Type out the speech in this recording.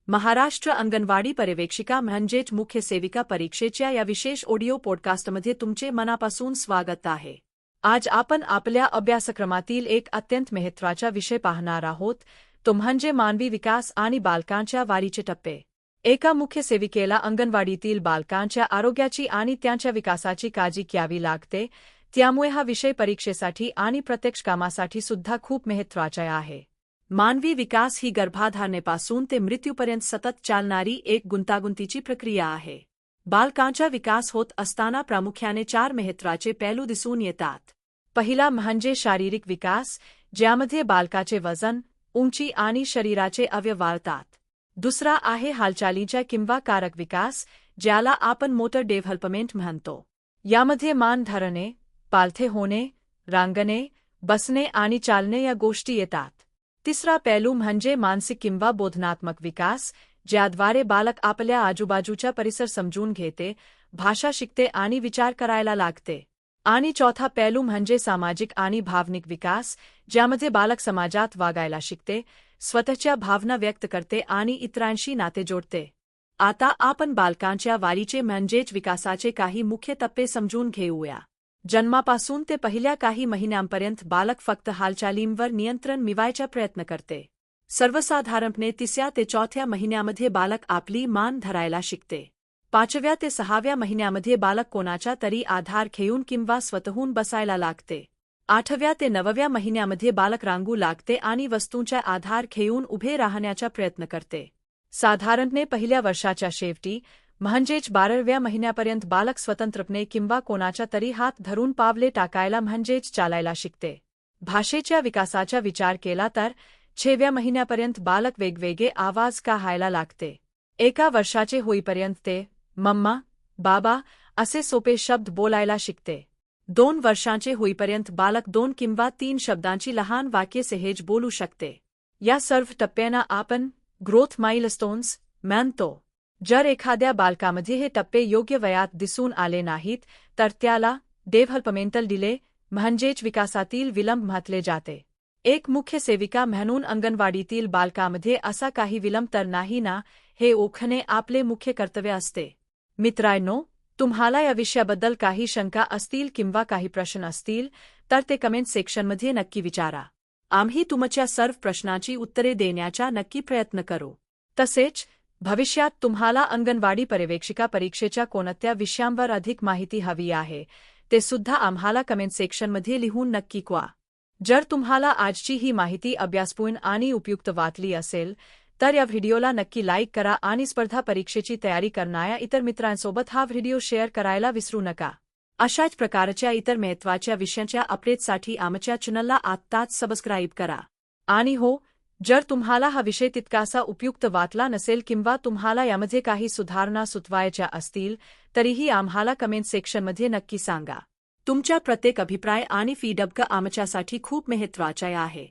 महाराष्ट्र अंगणवाडी पर्यवेक्षिका म्हणजेच मुख्य सेविका परीक्षेच्या या विशेष ऑडिओ पॉडकास्टमध्ये तुमचे मनापासून स्वागत आहे। आज आपण आपल्या अभ्यासक्रमातील एक अत्यंत महत्त्वाचा विषय पाहणार आहोत, तो म्हणजे मानवी विकास आणि बालकांच्या वाढीचे टप्पे। एका मुख्य सेविकेला अंगणवाडीतील बालकांच्या आरोग्याची आणि त्यांच्या विकासाची काळजी घ्यावी लागते, त्यामुळे हा विषय परीक्षेसाठी आणि प्रत्यक्ष कामासाठी सुद्धा खूप महत्त्वाचा आहे। मानवी विकास ही गर्भाधारणेपासून ते मृत्यूपर्यंत सतत चालणारी एक गुंतागुंतीची प्रक्रिया आहे। बालकांचा विकास होत असताना प्रामुख्याने 4 महत्त्वाचे पैलू दिसून येतात। पहिला म्हणजे शारीरिक विकास, ज्यामध्ये बालकाचे वजन, उंची आणि शरीराचे अवयव वाढतात। दुसरा आहे हालचालीचा किंवा कारक विकास, ज्याला आपण मोटर डेव्हलपमेंट म्हणतो। यामध्ये मान धरणे, पालथे होणे, रांगणे, बसणे आणि चालणे या गोष्टी येतात। तिसरा पैलू म्हणजे मानसिक किंवा बोधनात्मक विकास, ज्याद्वारे बालक आपल्या आजूबाजूचा परिसर समजून घेते, भाषा शिकते आणि विचार करायला लागते। आणि चौथा पैलू म्हणजे सामाजिक आणि भावनिक विकास, ज्यामध्ये बालक समाजात वागायला शिकते, स्वतःच्या भावना व्यक्त करते आणि इतरांशी नाते जोडते। आता आपण बालकांच्या वाढीचे म्हणजेच विकासाचे काही मुख्य टप्पे समजून घेऊया। जन्मापासून ते पहिल्या काही महिन्यांपर्यंत बालक फक्त हालचालींवर नियंत्रण मिळवायचा प्रयत्न करते। सर्वसाधारणपणे 3 ते 4 महिन्यामध्ये बालक आपली मान धरायला शिकते। 5व्या ते 6व्या महिन्यामध्ये बालक कोणाचा तरी आधार घेऊन किंवा स्वतःहून बसायला लागते। 8व्या ते 9व्या महिन्यामध्ये बालक रांगू लागते आणि वस्तूंचा आधार घेऊन उभे राहण्याचा प्रयत्न करते। साधारणपणे पहिल्या वर्षाच्या शेवटी म्हणजेच 12व्या महिन्यापर्यंत बालक स्वतंत्रपणे किंवा कोणाचा तरी हात धरून पावले टाकायला म्हणजेच चालायला शिकते। भाषेच्या विकासाचा विचार केला तर 6व्या महिन्यापर्यंत बालक वेगवेगळे आवाज काढायला लागते। 1 वर्षाचे होईपर्यंत ते मम्मा, बाबा असे सोपे शब्द बोलायला शिकते। 2 वर्षांचे होईपर्यंत बालक 2 किंवा 3 शब्दांची लहान वाक्ये सहज बोलू शकते। या सर्व टप्प्यांना आपण ग्रोथ माइलस्टोन्स म्हणतो। जर एखाद्या बालकामध्ये हे टप्पे योग्य वयात दिसून आले नाहीत, तर त्याला डेव्हलपमेंटल डिले म्हणजेच विकासातील विलंब म्हटले जाते। एक मुख्य सेविका म्हणून अंगणवाडीतील बालकामध्ये असा काही विलंब तर नाही ना, हे ओळखणे आपले मुख्य कर्तव्य असते। मित्रांनो, तुम्हाला या विषयाबद्दल काही शंका असतील किंवा काही प्रश्न असतील, तर ते कमेंट सेक्शनमध्ये नक्की विचारा। आम्ही तुमच्या सर्व प्रश्नांची उत्तरे देण्याचा नक्की प्रयत्न करू। तसेच भविष्यात तुम्हाला अंगणवाडी पर्यवेक्षिका परीक्षेच्या कोणत्या विषयांवर अधिक माहिती हवी आहे, ते सुद्धा आम्हाला कमेंट सेक्शनमध्ये लिहून नक्की कळवा। जर तुम्हाला आजची ही माहिती अभ्यासपूर्ण आणि उपयुक्त वाटली असेल, तर या व्हिडिओला नक्की लाईक करा आणि स्पर्धा परीक्षेची तयारी करणाऱ्या इतर मित्रांसोबत हा व्हिडिओ शेअर करायला विसरू नका। अशाच प्रकारच्या इतर महत्त्वाच्या विषयांच्या अपडेट्ससाठी आमच्या चॅनलला आत्ताच सबस्क्राईब करा। आणि हो, जर तुम्हाला हा विषय तितकासा उपयुक्त वाटला नसेल किंवा तुम्हाला यामध्ये काही सुधारणा सुचवायच्या असतील, तरीही आम्हाला कमेंट सेक्शनमध्ये नक्की सांगा। तुमचा प्रत्येक अभिप्राय आणि फीडबॅक आमच्यासाठी खूप महत्त्वाचा आहे।